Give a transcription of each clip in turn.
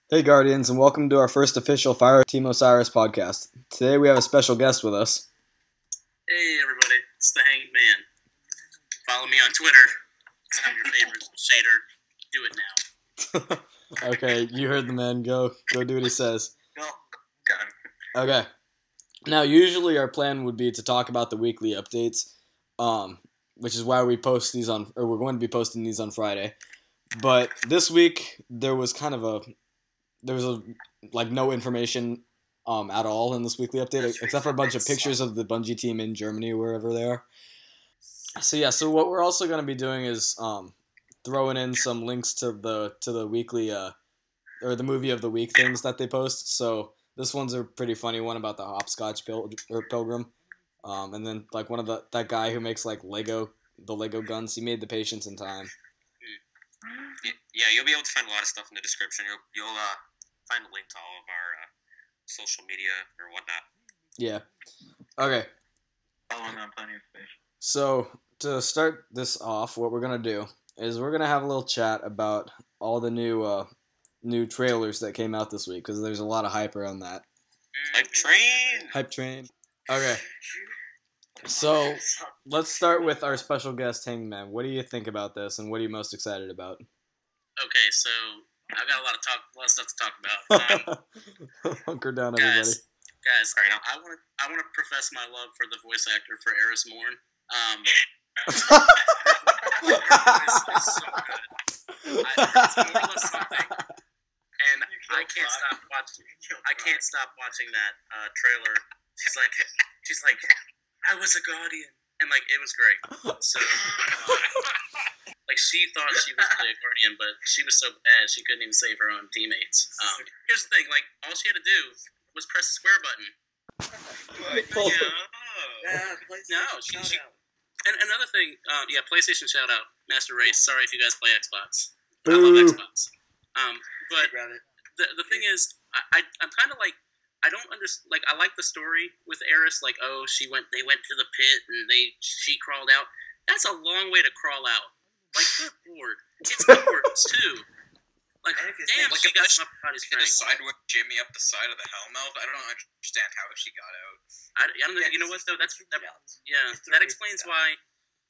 Hey Guardians, and welcome to our first official Fireteam Osiris podcast. Today we have a special guest with us. Hey everybody, it's the Hanged Man. Follow me on Twitter. I'm your favorite shader. Do it now. Okay, you heard the man. Go do what he says. Go. Got him. Okay. Now, usually our plan would be to talk about the weekly updates, which is why we post these we're going to be posting these on Friday. But this week there was no information at all in this weekly update, except for a bunch of pictures of the Bungie team in Germany, wherever they are. So what we're also going to be doing is throwing in some links to the weekly or the movie of the week things that they post. So this one's a pretty funny one about the hopscotch pilgrim, and then like one of that guy who makes like Lego guns. He made the Patience in time. Yeah, you'll be able to find a lot of stuff in the description. You'll find a link to all of our social media or whatnot. Yeah. Okay. Following on plenty of fish. So to start this off, what we're gonna do is we're gonna have a little chat about all the new trailers that came out this week, because there's a lot of hype around that. Hype train. Okay. So let's start with our special guest, Hangman. What do you think about this, and what are you most excited about? Okay, so I've got a lot of stuff to talk about. Hunker down, everybody. Guys, I want to profess my love for the voice actor for Eris Morn. It's so good. It's more or less something, and I can't stop watching that trailer. She's like, I was a guardian, and like it was great. So, like she thought she was the guardian, but she was so bad she couldn't even save her own teammates. Here's the thing: like all she had to do was press the square button. And another thing, PlayStation shout out, Master Race. Sorry if you guys play Xbox. I love Xbox. But the thing is, I'm kind of like, I don't understand. Like, I like the story with Eris. Like, they went to the pit and she crawled out. That's a long way to crawl out. Like, good lord, it's upwards too. Like, damn, she got some body strength. The sidewalk jimmy up the side of the Hellmouth. I don't understand how she got out. I don't know. You know what though? That explains why.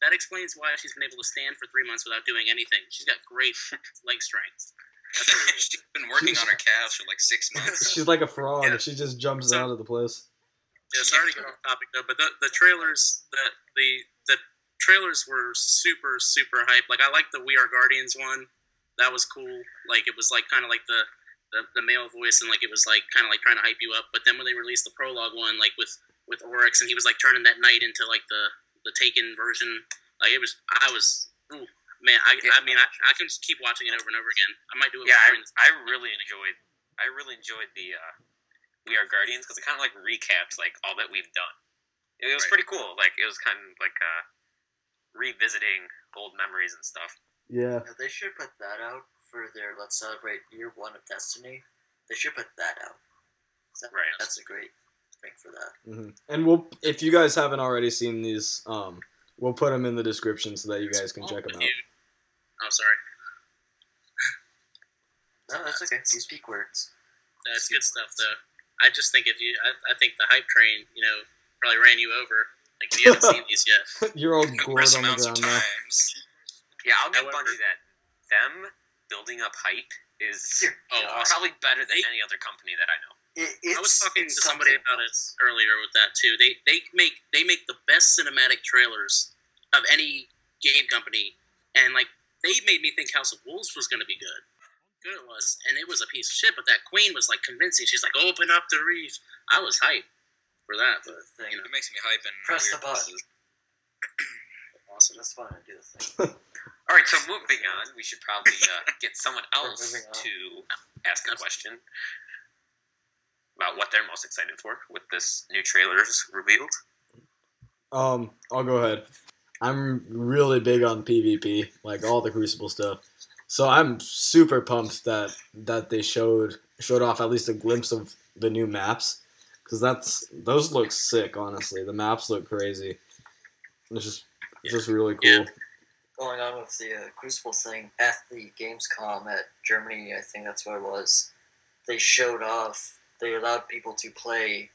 That explains why she's been able to stand for 3 months without doing anything. She's got great leg strength. She's been working on her calves for like 6 months. She's like a frog. Yeah. She just jumps out of the place. Yeah, sorry to get off topic though, but the trailers, the trailers were super hype. Like I liked the We Are Guardians one. That was cool. Like it was like kind of like the male voice, and like it was like kind of like trying to hype you up. But then when they released the prologue one, like with Oryx, and he was like turning that knight into like the Taken version, like I can just keep watching it over and over again. I might do it. Yeah, I really enjoyed the We Are Guardians, because it kind of like recapped like all that we've done. It was pretty cool. Like it was kind of like revisiting old memories and stuff. Yeah. They should put that out for their Let's Celebrate Year 1 of Destiny. They should put that out. That's a great thing for that. Mm-hmm. And if you guys haven't already seen these, we'll put them in the description so that you guys can check them out. Oh, sorry. No, that's okay. You speak words. That's good stuff, though. I just think I think the hype train, probably ran you over. Like if you haven't seen these yet. You're all gored on the ground now. Yeah, I'll give Bungie that. Them building up hype is probably better than any other company that I know. I was talking to somebody about it earlier with that too. They make the best cinematic trailers of any game company, and like they made me think House of Wolves was going to be good. Good it was, and it was a piece of shit. But that queen was like convincing. She's like, "Open up the reef." I was hyped for that. But it makes me hype and press the button. Awesome. That's fine. I do the thing. All right, so moving on, we should probably get someone else to ask a question about what they're most excited for with this new trailers revealed. I'll go ahead. I'm really big on PvP, like all the Crucible stuff. So I'm super pumped that they showed off at least a glimpse of the new maps, because those look sick. Honestly, the maps look crazy. It's just really cool. Yeah. Going on with the Crucible thing, at the Gamescom at Germany, I think that's what it was, they showed off. They allowed people to play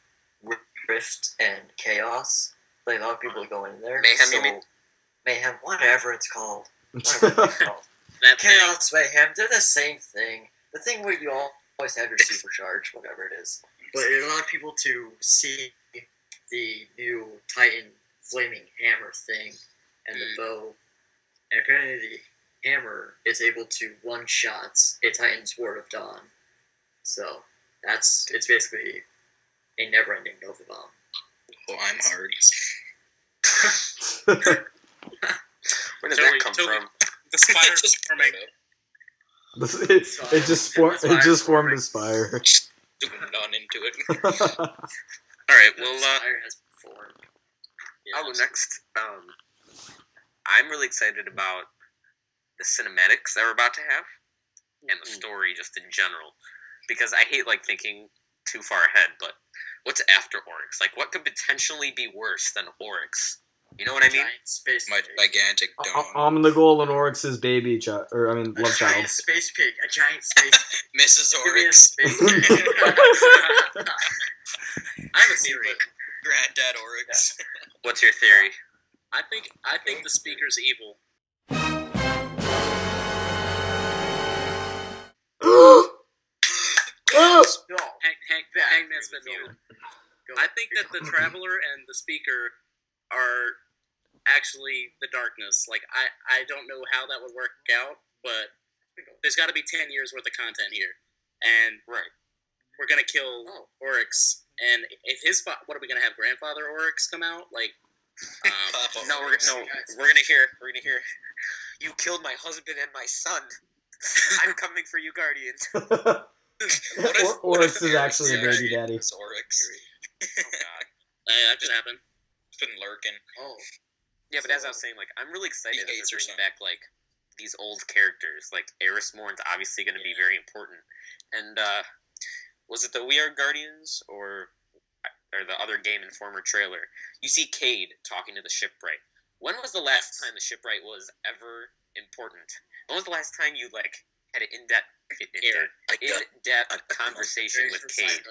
Rift and Chaos. They allowed people to go in there. Mayhem, you mean? Mayhem, whatever it's called. Whatever it's called. Chaos, Mayhem, they're the same thing. The thing where you always have your supercharge, whatever it is. But it allowed people to see the new Titan flaming hammer thing and the bow. And apparently the hammer is able to one-shot a Titan's Ward of Dawn. So it's basically a never-ending Nova Bomb. Oh, I'm hard. Where did that come from? The spider just forming. It just formed a spire. On into it. Alright, well, Spire has formed. I'll go next. I'm really excited about the cinematics that we're about to have, and the story just in general. Because I hate, like, thinking too far ahead, but what's after Oryx? Like, what could potentially be worse than Oryx? You know what I mean? Giant space My gigantic dome. I'm the goal in Oryx's baby child, love a child. giant space pig. A giant space pig. Mrs. Give me a Oryx. space pig. I have a theory. Granddad Oryx. What's your theory? I think the speaker's evil. No. Hangman's been evil. I think that the Traveler and the Speaker are actually the darkness. Like, I don't know how that would work out, but there's got to be 10 years worth of content here. And we're going to kill Oryx. And if what are we going to have, Grandfather Oryx come out? Like, We're gonna hear. You killed my husband and my son. I'm coming for you, Guardians. Oryx is actually a baby daddy. It's Oryx. Oh god. that could happen. It's been lurking. Oh. Yeah, but as I was saying, like, I'm really excited that hates they're her bringing son. back, like, these old characters. Like, Eris Morn's obviously going to be very important. And, was it the We Are Guardians, or the other Game Informer trailer? You see Cade talking to the shipwright. When was the last time the shipwright was ever important? When was the last time you, like, had an in-depth conversation with Cade?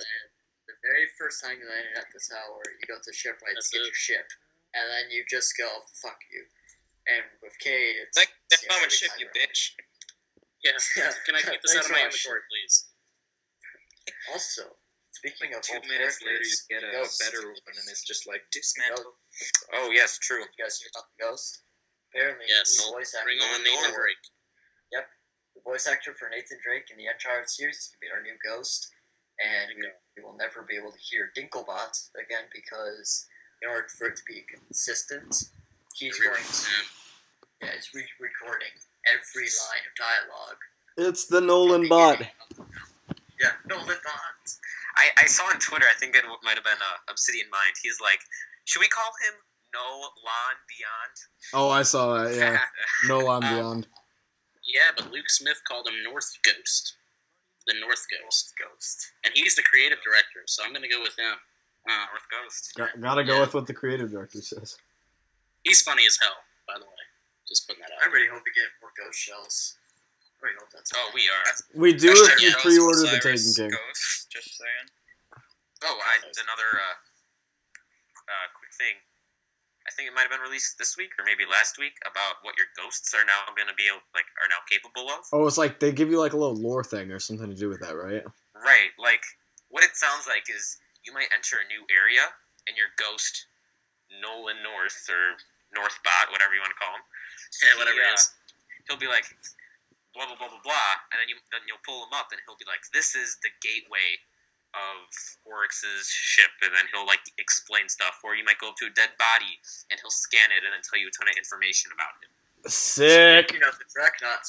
The very first time you landed at this tower, you go to the shipwright to get your ship, and then you just go, fuck you. And with Cade, it's... Like, that every moment ship, time you around. bitch. Yeah. Can I get this out of my inventory, please? Also, speaking of 2 old minutes later, you characters, get a Ghost. better one, and it's just like, dismantle. Oh, yes, true. You guys hear about the Ghost? Apparently, Yes. the voice actor... Bring on Nathan Drake. Yep. The voice actor for Nathan Drake in the Uncharted series is going to be our new Ghost. And we will never be able to hear Dinklebot again because in order for it to be consistent, he's going to... Yeah, he's re-recording every line of dialogue. It's the Nolan bot. Yeah, Nolan bot. I saw on Twitter, I think it might have been Obsidian Mind, he's like, should we call him No Lon Beyond? Oh, I saw that, yeah. Nolan Beyond. Yeah, but Luke Smith called him North Ghost. The North Ghost. And he's the creative director, so I'm going to go with him. North Ghost. Gotta go with what the creative director says. He's funny as hell, by the way. Just putting that I out. really hope we get more Ghost shells. I really hope that's... Oh, we are. We do Hashtag if you Ghost pre-order the Osiris Taken King. Ghost, just saying. Oh, another quick thing. I think it might have been released this week or maybe last week about what your ghosts are now going to be are now capable of. Oh, it's like they give you like a little lore thing or something to do with that, right? Right. Like what it sounds like is you might enter a new area and your ghost, Nolan North or Northbot, whatever you want to call him. Yeah, whatever it is. He'll be like blah blah blah blah blah, and then you'll pull him up and he'll be like, "This is the gateway of Oryx's ship," and then he'll like explain stuff. Or you might go up to a dead body and he'll scan it and then tell you a ton of information about it. Sick. Speaking of the Dreadnought,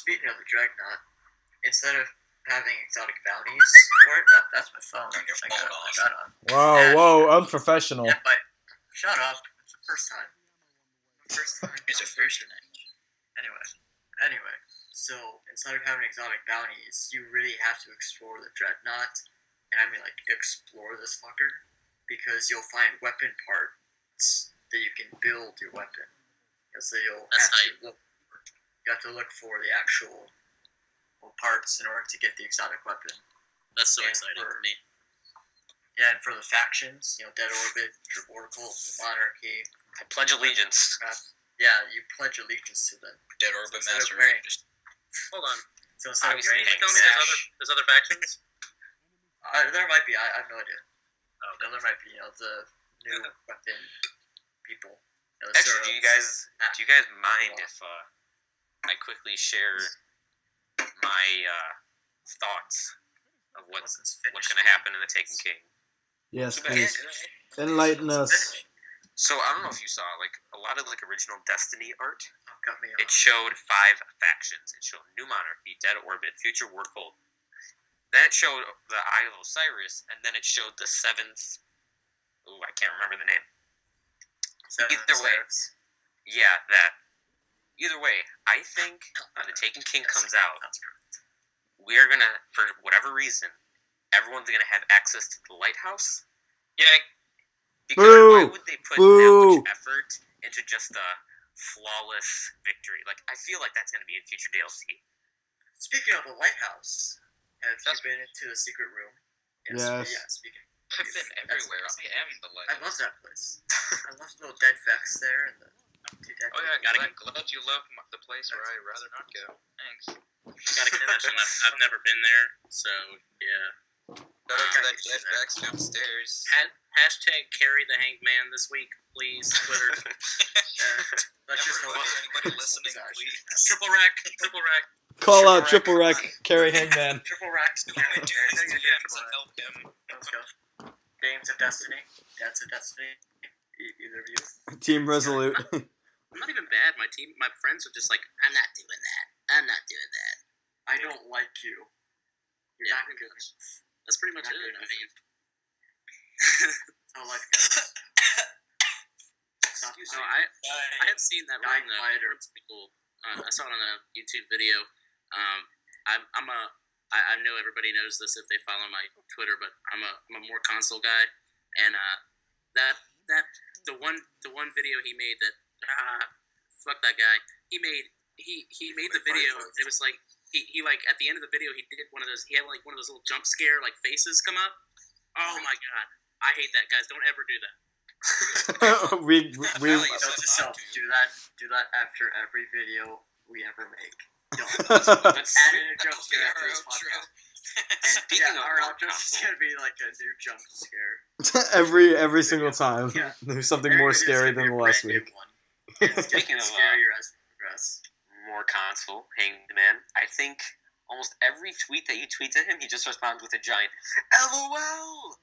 instead of having exotic bounties for it, that's my phone. Shut up. Whoa, unprofessional. Yeah, but shut up. It's the first time. It's a first time. Anyway, so instead of having exotic bounties, you really have to explore the Dreadnought. And I mean, like, explore this fucker. Because you'll find weapon parts that you can build your weapon. And so you have to look for the actual parts in order to get the exotic weapon. That's so And exciting for- for me. Yeah, and for the factions, Dead Orbit, Oracle, Monarchy. I pledge allegiance. Yeah, you pledge allegiance to them. Dead Orbit Instead of Master wearing- Race. Hold on. So instead of Obviously, wearing You Hank tell me Smash. there's other factions? there might be. I have no idea. Oh, There might be. The new weapon people. The Actually, sort do of- you guys mind if I quickly share my thoughts of what's going to happen in the Taken King? Yes, So please. guys, Enlighten us. So I don't know if you saw a lot of original Destiny art. Oh, cut me It off. showed 5 factions. It showed New Monarchy, Dead Orbit, Future Warcult. Then it showed the Eye of Osiris, and then it showed the 7th. Ooh, I can't remember the name. Either way. Yeah, that. Either way, I think when the Taken King comes out, That's correct. we're gonna, for whatever reason, everyone's gonna have access to the lighthouse. Yay. Because Boo! why would they put that Boo! much effort into just a flawless victory? I feel like that's gonna be in future DLC. Speaking of the lighthouse, have you That's- been into the secret room? Yes. Yeah, speaking. I've been everywhere. I am the I light. love that place. I love the little dead Vex there and the two dead. Oh yeah, people. glad you love the place where I'd rather not go. Thanks. Gotta confession, I've never been there, so yeah. Shout out to that dead Vex downstairs. Hashtag carry the hangman this week, please. Twitter. Let's just hope Anybody listening, please. Triple rack. Call out Triple Wreck, carry Hangman. Triple racks. Do DMs and help him. Let's go. Games of Destiny. Dance of Destiny. Either of you. Team Resolute. I'm not even bad. My friends are just like, I'm not doing that. I don't like you. You're Yeah, not pretty good. much. That's pretty much Not it. good I enough. mean, That's how life goes. Stop no, I had seen that Dying one. quieter. It's pretty cool. I saw it on a YouTube video. I know everybody knows this if they follow my Twitter, but I'm a more console guy, and the one video he made that fuck that guy. He made the video. It was like he like at the end of the video he did one of those. He had like one of those little jump scare like faces come up. Oh my god, I hate that, guys. Don't ever do that. we Note to self, do that after every video we ever make. Don't. Add in a jump scare after this podcast. And Speaking of our more outro is console. gonna be like a new jump scare. every single time. Yeah. There's something Every more video's scary gonna be than a the last brand new week. one. It's Speaking getting of, scarier as we progress. More console, Hangman. I think almost every tweet that you tweet at him, he just responds with a giant LOL.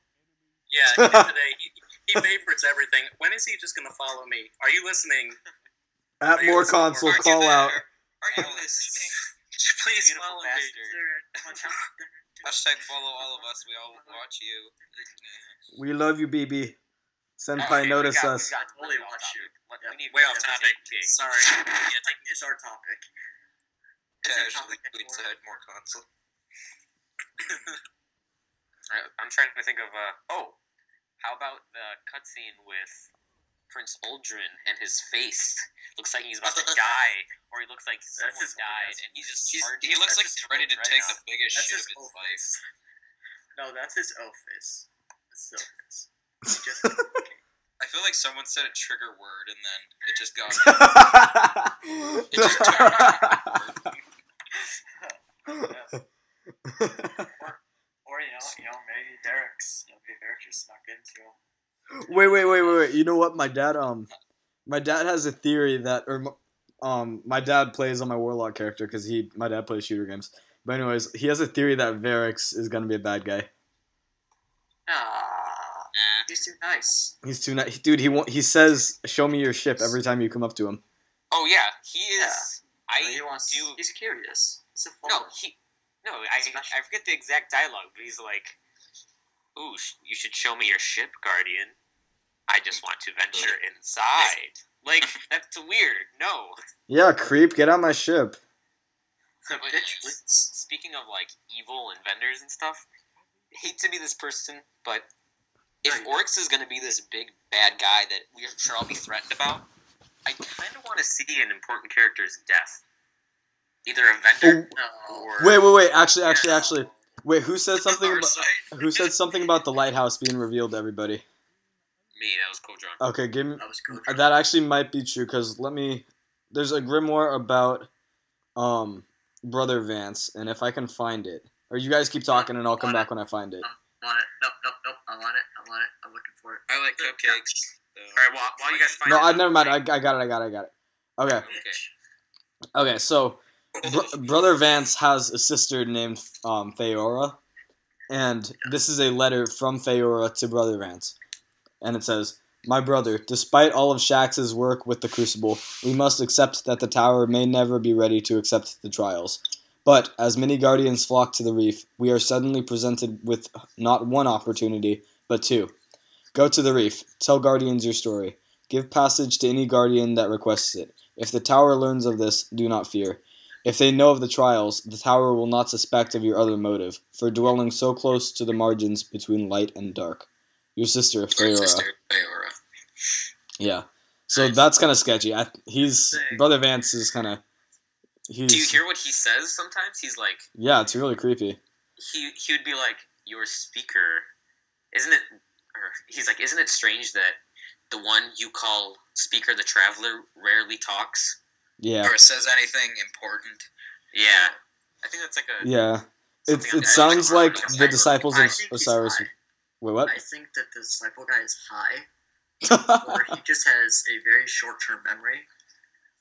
Yeah, he did today. He favorites everything. When is he just gonna follow me? Are you listening? At more console, Are you call there? out. Are you listening? Please Beautiful follow bastard. Hashtag follow all of us. We all watch you. We love you, BB. Senpai, Okay, notice we us. got Totally one watch topic. you. We Yeah. need me. Way off to topic. take King. Sorry. Yeah, take It's our topic. Is it Casually topic anymore? tweets more console. I'm trying to think of how about the cutscene with Prince Uldren and his face looks like he's about to die, or he looks like someone his own died, face. and he's just He charging. looks like That's he's ready to his take right the biggest That's shit his of his O life. face. No, that's his O face. That's his O face. He just I feel like someone said a trigger word and then it just got. or maybe Derek's. Maybe Derek just snuck into him. Wait. You know what? My dad has a theory that, my dad plays on my warlock character because my dad plays shooter games. But anyways, he has a theory that Varix is gonna be a bad guy. He's too nice. He's too nice, dude. He says, "Show me your ship" every time you come up to him. Oh yeah, he is. Yeah. I He's curious. He's a no, follower. I forget the exact dialogue, but he's like, "Ooh, you should show me your ship, Guardian. I just want to venture inside." Like, that's weird. No. Yeah, creep, get on my ship. But speaking of like evil and vendors and stuff, I hate to be this person, but if Oryx is going to be this big bad guy that we should all be threatened about, I kind of want to see an important character's death. Either a vendor or... Wait. Actually. Wait, who said something? Our About, site. who said something about the lighthouse being revealed to everybody? Me, that was Kodron. Okay, give me. That was cool. That actually might be true because there's a grimoire about Brother Vance, and if I can find it, or you guys keep talking and I'll come back when I find it. I'm on it. Nope. I'm on it. I'm looking for it. I like cupcakes. All right, while you guys find No, it, never mind. I got it. Okay. Okay, so Brother Vance has a sister named Feora, and this is a letter from Feora to Brother Vance, and it says, "My brother, despite all of Shax's work with the Crucible, we must accept that the tower may never be ready to accept the trials. But, as many Guardians flock to the reef, we are suddenly presented with not one opportunity, but two. Go to the reef, tell Guardians your story, give passage to any Guardian that requests it. If the tower learns of this, do not fear. If they know of the trials, the tower will not suspect of your other motive, for dwelling so close to the margins between light and dark. Your sister, Feora." Yeah. So that's kind of sketchy. Brother Vance is kind of... do you hear what he says sometimes? He's like... Yeah, it's really creepy. He would be like, your speaker... Isn't it... Or he's like, isn't it strange that the one you call Speaker the Traveler rarely talks? Yeah. Or says anything important. Yeah. I think that's like a... Yeah. something It sounds like the I disciples of think he's Osiris... high. Wait, what? I think that the disciple guy is high, or he just has a very short-term memory.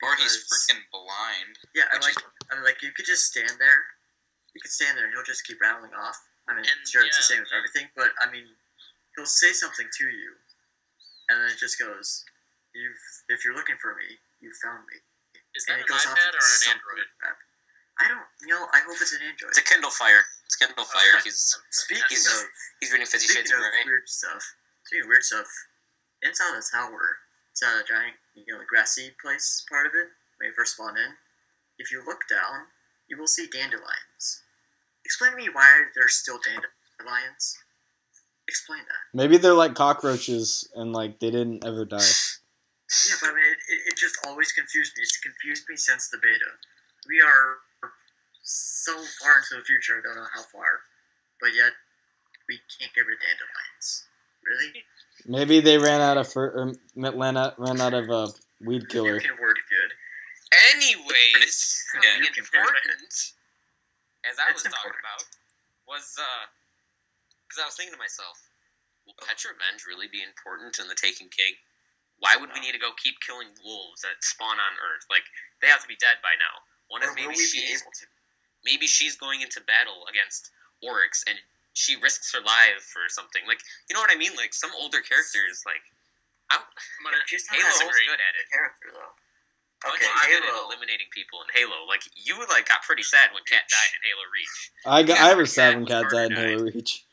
Or he's because- freaking blind. Yeah, I'm like, you could just stand there. You could stand there and he'll just keep rattling off. I mean, And, sure, it's the yeah. same with everything, but I mean, he'll say something to you, and then it just goes, if you're looking for me, you found me. Is And that it an goes off iPad into or an some Android? weird crap. I don't know. I hope it's an Android. It's a Kindle Fire. It's Kindle Fire. He's Speaking of reading 50 Shades of Grey. weird stuff, inside the tower, it's a giant, grassy place part of it. When you first spawn in, if you look down, you will see dandelions. Explain to me why there's still dandelions. Explain that. Maybe they're like cockroaches and like they didn't ever die. Yeah, but I mean, it just always confused me. It's confused me since the beta. We are so far into the future, I don't know how far, but yet we can't get rid of dandelions. Really? Maybe they ran out of ran out of weed killer. You can word good. Anyways, Yeah, the you can important, as I It's was talking important. about, was, because I was thinking to myself, will Petra Revenge really be important in the Taken King? Why would we need to go keep killing wolves that spawn on Earth? Like, they have to be dead by now. One Or is will maybe we be she's able to? maybe she's going into battle against Oryx and she risks her life or something. Like, you know what I mean? Like, some older characters, like, She's not Halo's that good at it. character, though. Bungie's Okay, good at Halo. eliminating people in Halo. Like, you, like, got pretty sad when Cat died in Halo Reach. I was sad when Cat Cat was died in hard to Halo Reach.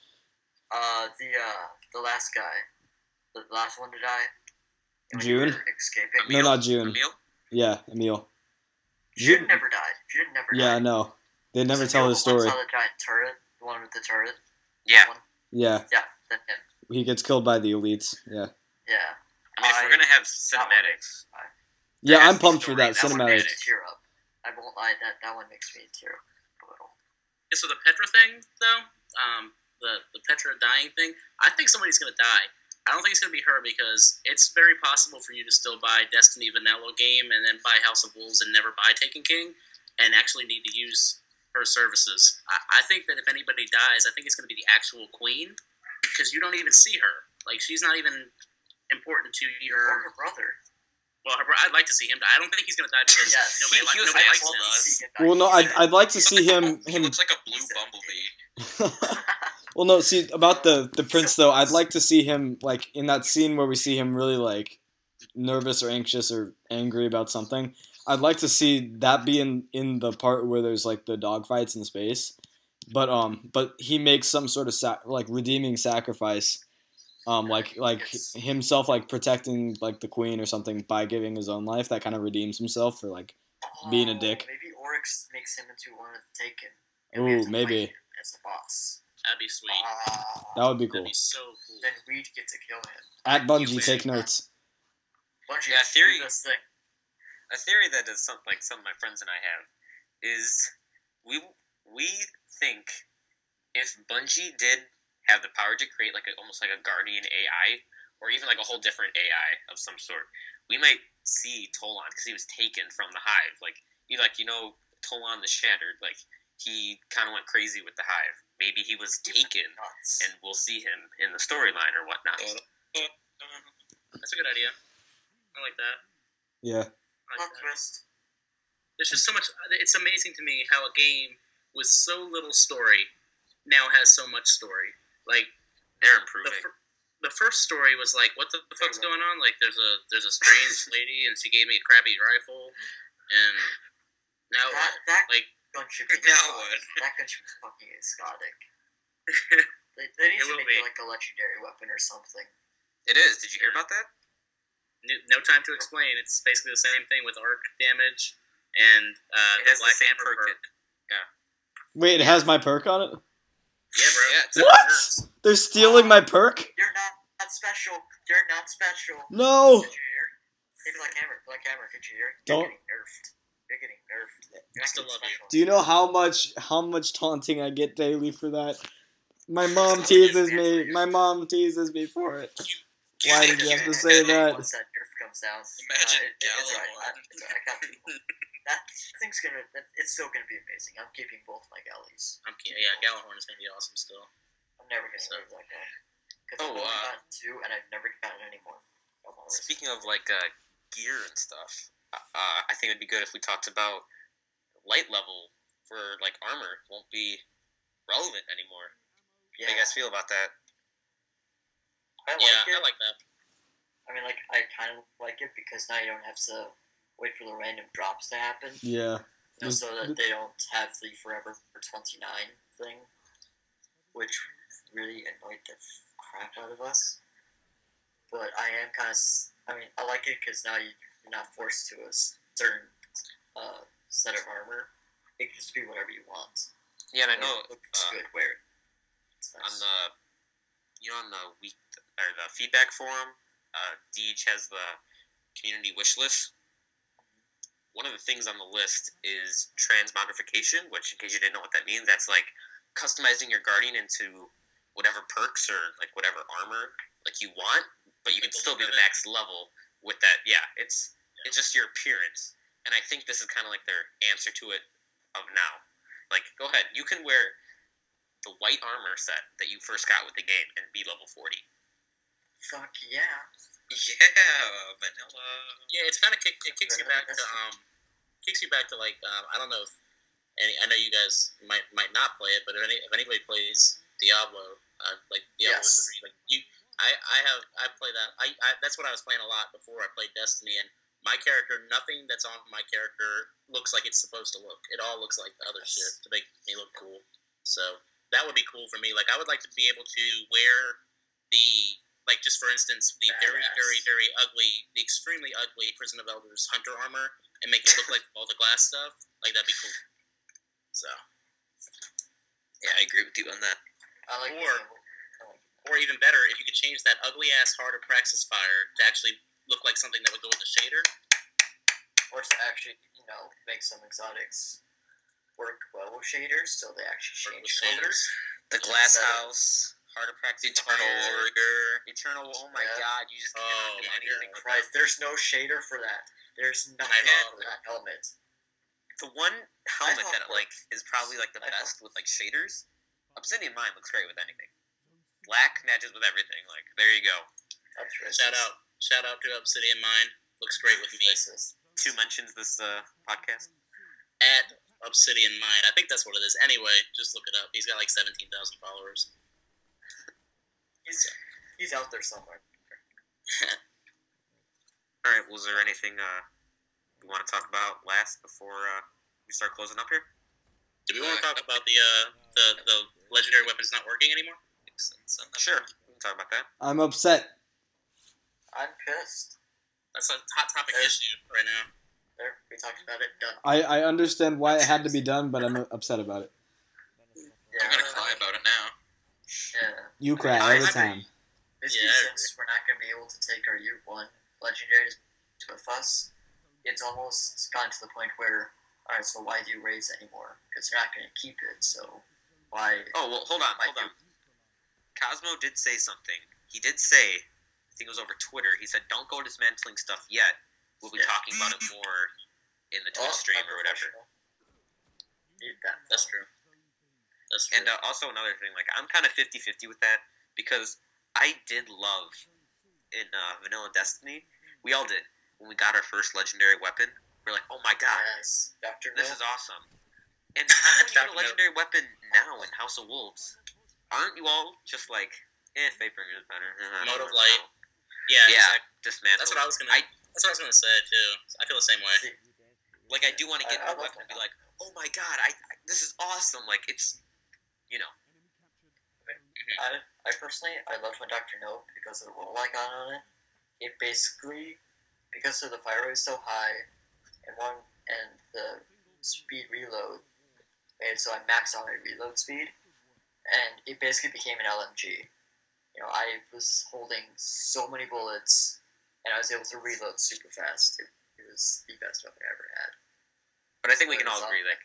The last guy, the last one to die. when you June? were Escaping. No, not June. Emil? Yeah, Emil. June never died. June never died. Yeah, no. They never Is tell Emil his the one story. saw the giant turret? The one with the turret? Yeah. That one? Yeah, Yeah, then him. he gets killed by the elites. Yeah. Yeah. I mean, if we're gonna have cinematics, Yeah, That's I'm the pumped for story. that That one cinematic. made it. Tear up. I won't lie, that one makes me tear up a little. Yeah, so the Petra thing, though, the Petra dying thing, I think somebody's going to die. I don't think it's going to be her because it's very possible for you to still buy Destiny vanilla game and then buy House of Wolves and never buy Taken King and actually need to use her services. I think that if anybody dies, I think it's going to be the actual queen because you don't even see her. Like, she's not even important to Or your... her brother. Well, I'd like to see him die. I don't think he's going to die because Yes. nobody, He was nobody likes asshole him. to us. Well, no, I'd like to see him. He looks like a blue bumblebee. Well, no, see about the prince though. I'd like to see him like in that scene where we see him really like nervous or anxious or angry about something. I'd like to see that be in the part where there's like the dogfights in space, but he makes some sort of redeeming sacrifice, like himself like protecting like the queen or something by giving his own life. That kind of redeems himself for like being a dick. Maybe Oryx makes him into one of the Taken. and we have Ooh, to maybe. fight him as the boss. That'd be sweet. That would be cool. That'd be so cool. Then we'd get to kill him. At Bungie, You take win. notes. Bungie, Yeah, theory- do this thing. a theory that is some of my friends and I have is we think if Bungie did have the power to create almost like a guardian AI, or even like a whole different AI of some sort, we might see Tolan because he was taken from the Hive. Tolan the Shattered, he kind of went crazy with the Hive. Maybe he was taken, and we'll see him in the storyline or whatnot. That's a good idea. I like that. Yeah. Twist. There's just so much. It's amazing to me how a game with so little story now has so much story. They're improving. The first story was what the fuck's going on? There's a strange lady and she gave me a crappy rifle, and now that gun should be now what? That gun should be fucking exotic. they need to make it like a legendary weapon or something. It is. Did you hear about that? No Time to Explain. It's basically the same thing with arc damage and it has Black the same Hammer perk. Yeah. Wait, it has my perk on it? Yeah, bro. Yeah, What? They're stealing my perk? You're not special. You're not special. No. Did you hear? Hey, Black Hammer, did you hear? Don't. You're getting nerfed. I still love you. Do you know how much taunting I get daily for that? My mom teases me. My mom teases me for it. Why did you have to say that? Once that nerf comes down, Imagine it's Galahorn. alright. I got people. That thing's it's still gonna be amazing. I'm keeping both my galleys. Galahorn is gonna be awesome still. I'm never gonna leave that guy. Because I've only gotten 2 and I've never gotten any more. Speaking of gear and stuff, I think it'd be good if we talked about light level for armor won't be relevant anymore. Yeah. How do you guys feel about that? I like that. I mean, I kind of like it because now you don't have to wait for the random drops to happen. Yeah. So that they don't have the Forever for 29 thing, which really annoyed the crap out of us. But I am kind of... I like it because now you're not forced to a certain set of armor. It can just be whatever you want. Yeah, and I know... It looks good where it's nice. On the feedback forum, Deej has the community wish list. One of the things on the list is transmogrification, which, in case you didn't know what that means, that's customizing your guardian into whatever perks or whatever armor you want, but you can still be the max level with that. Yeah, it's just your appearance, and I think this is kind of their answer to it of now. Go ahead, you can wear the white armor set that you first got with the game and be level 40. Fuck yeah. Yeah, vanilla. Yeah, it's kind of kicks you back to I don't know if I know you guys might not play it, but if anybody plays Diablo, Diablo 3, I play that. That's what I was playing a lot before I played Destiny, and my character, nothing that's on my character looks like it's supposed to look. It all looks like the other shit to make me look cool. So that would be cool for me. I would like to be able to wear the just for instance, the very, very, very ugly, the extremely ugly Prison of Elders Hunter armor, and make it look like all the glass stuff. That'd be cool. So, yeah, I agree with you on that. Or even better, if you could change that ugly ass Heart of Praxis Fire to actually look like something that would go with the shader, or to actually, make some exotics work well with shaders, so they actually change colors. The Glass House. Heart of Praxis, Eternal Warrior. Eternal. Oh my God! You just cannot do anything with Christ, there's no shader for that. There's nothing for that helmet. The one helmet that is probably the best with shaders. Obsidian Mind looks great with anything. Black matches with everything. There you go. That's racist. Shout out to Obsidian Mind. Looks great with me. 2 mentions this podcast. At Obsidian Mind. I think that's what it is. Anyway, just look it up. He's got 17,000 followers. He's out there somewhere. All right. Was there anything we want to talk about last before we start closing up here? Do we want to talk about the legendary weapons not working anymore? Sure. We can talk about that. I'm upset. I'm pissed. That's a hot topic issue right now. There, we talked about it. Done. I understand why it had to be done, but I'm upset about it. Yeah, I'm gonna cry about it now. Yeah. You cry all the time. Since we're not going to be able to take our U1 legendaries with us, it's almost gotten to the point where, alright, so why do you raise anymore? Because you're not going to keep it, so why? Oh well, hold on. Cosmo did say something. He did say, I think it was over Twitter. He said, "Don't go dismantling stuff yet. We'll be talking about it more in the Twitch stream or whatever." That's true. And also another thing, like I'm kind of 50-50 with that because I did love in Vanilla Destiny. We all did when we got our first legendary weapon. We're like, "Oh my god, Yes, Dr. this No. is awesome!" And I'm using a legendary weapon now in House of Wolves. Aren't you all just like, Fatebringer is better? Mode of Light. Yeah, exactly. Dismantle. That's what I was gonna say too. I feel the same way. Like I do want to get a weapon and be like, "Oh my god, this is awesome!" Like it's, you know. I personally, I love when Dr. No because of the roll icon on it. It basically, because of the fire rate is so high, and the speed reload, and so I maxed out my reload speed, and it basically became an LMG. You know, I was holding so many bullets, and I was able to reload super fast. It was the best weapon I ever had. But I think we can all agree that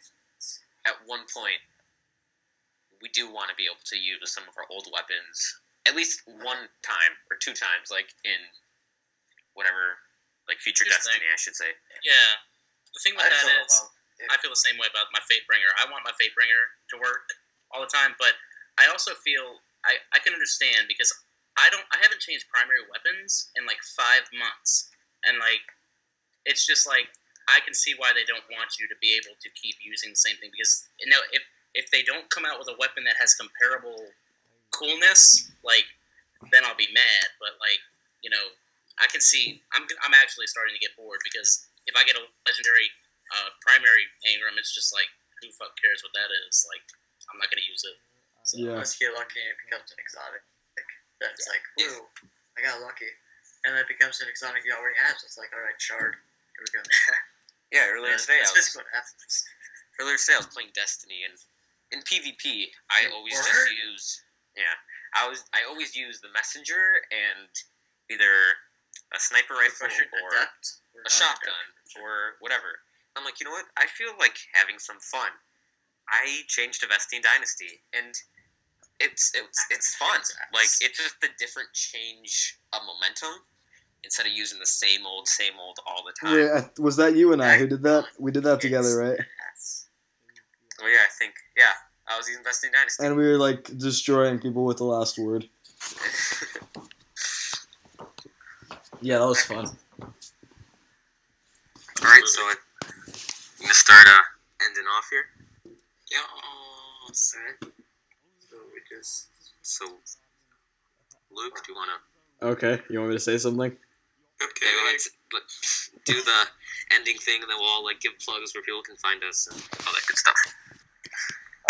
at one point, we do want to be able to use some of our old weapons at least one time or two times, like in whatever, like future Destiny, I should say. Yeah. The thing with that is, I feel the same way about my Fatebringer. I want my Fatebringer to work all the time, but I also feel I can understand because I haven't changed primary weapons in like 5 months, and like it's just like I can see why they don't want you to be able to keep using the same thing because if they don't come out with a weapon that has comparable coolness, like then I'll be mad. But like I can see I'm actually starting to get bored because if I get a legendary primary Ingram, it's just like who the fuck cares what that is? Like I'm not gonna use it. So unless you get lucky and it becomes an exotic. Then it's like, whoa, I got lucky. And then it becomes an exotic you already have, so it's like, alright, shard, here we go. Earlier today I was playing Destiny, and in PvP, I always use the messenger and either a sniper rifle or a shotgun or whatever. I'm like, you know what? I feel like having some fun. I changed to Vestine Dynasty, and it's fun. Like it's just a different change of momentum instead of using the same old all the time. Wait, was that you and I who did that? We did that together, right? Oh yeah, I think I was using Vestine Dynasty, and we were like destroying people with the last word. Yeah, that was fun. Alright, so I'm gonna start ending off here. Yeah. So Luke, do you wanna? Okay, you want me to say something? Okay, let's do the ending thing, and then we'll all like give plugs where people can find us and all that good stuff.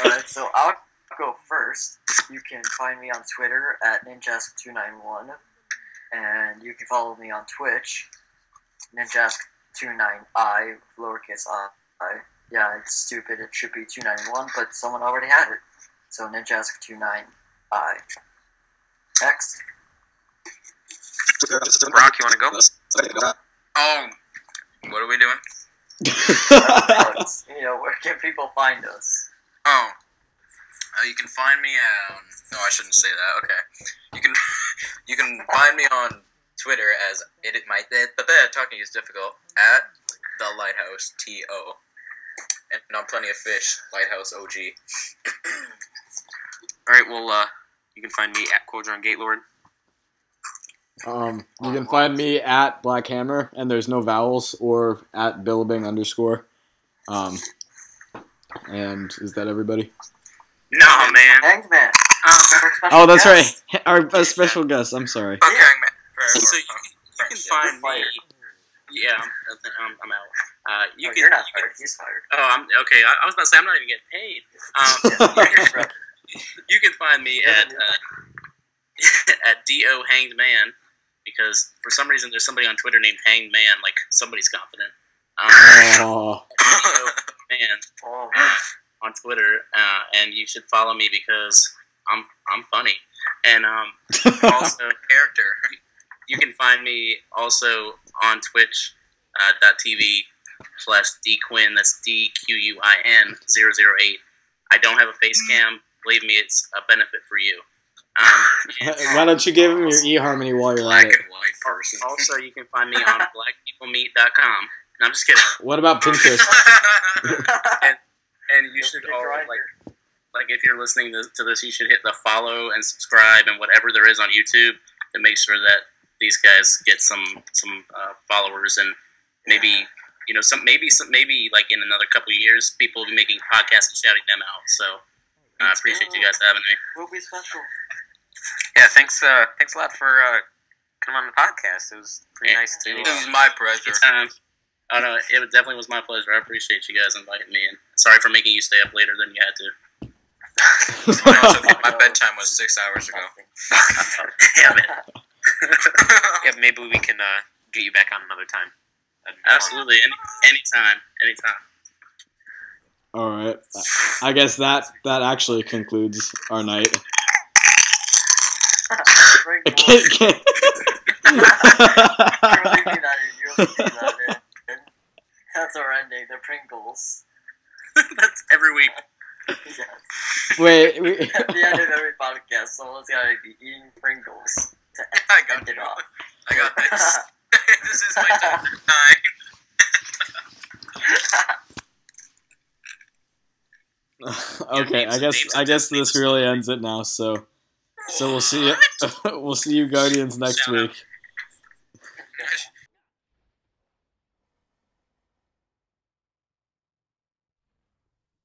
Alright, so I'll go first. You can find me on Twitter at ninjask291, and you can follow me on Twitch, ninjask29i, lowercase I. Yeah, it's stupid. It should be 291, but someone already had it. So ninjask29i. Next. Brock, you want to go? What are we doing? Where can people find us? You can find me on. No, I shouldn't say that. Okay, you can find me on Twitter as talking is difficult at the Lighthouse TO, and on Plenty of Fish Lighthouse OG. All right, well, you can find me at Quadron Gatelord. You can find me at Black Hammer, and there's no vowels, or at Billabing _. And is that everybody? No, man. Hangman. Oh, that's guest. Right. Our special guest. I'm sorry. Okay, Hangman. So you can find me. Yeah, I'm out. You're not fired. He's fired. Oh, okay. I was about to say I'm not even getting paid. You can find me at Do Hanged Man, because for some reason there's somebody on Twitter named Hanged Man, like somebody's confident. On Twitter, and you should follow me because I'm funny, and also character. You can find me also on Twitch .tv/dquin. That's DQUIN 008. I don't have a face cam believe me, it's a benefit for you. Why don't you give him your eHarmony while you're at it? and white person. Also, you can find me on blackpeoplemeet.com. No, I'm just kidding. What about Pinterest? And you should all, like if you're listening to this, you should hit the follow and subscribe and whatever there is on YouTube to make sure that these guys get some followers, and maybe maybe like in another couple of years, people will be making podcasts and shouting them out. So I appreciate you guys having me. We'll be special. Yeah, thanks a lot for coming on the podcast. It was pretty nice to. It was my pleasure. Anytime. Oh no, it definitely was my pleasure. I appreciate you guys inviting me, and sorry for making you stay up later than you had to. My bedtime was 6 hours ago. Damn it. Yeah, maybe we can get you back on another time. Absolutely, anytime. All right. I guess that actually concludes our night. That's our ending. The Pringles. That's every week. Yes. Wait. At the end of every podcast, someone's gotta be eating Pringles to I got end it off. I got this. This is my time to shine. Okay, I guess this really ends it now. So we'll see you. We'll see you Guardians next Shout out. week.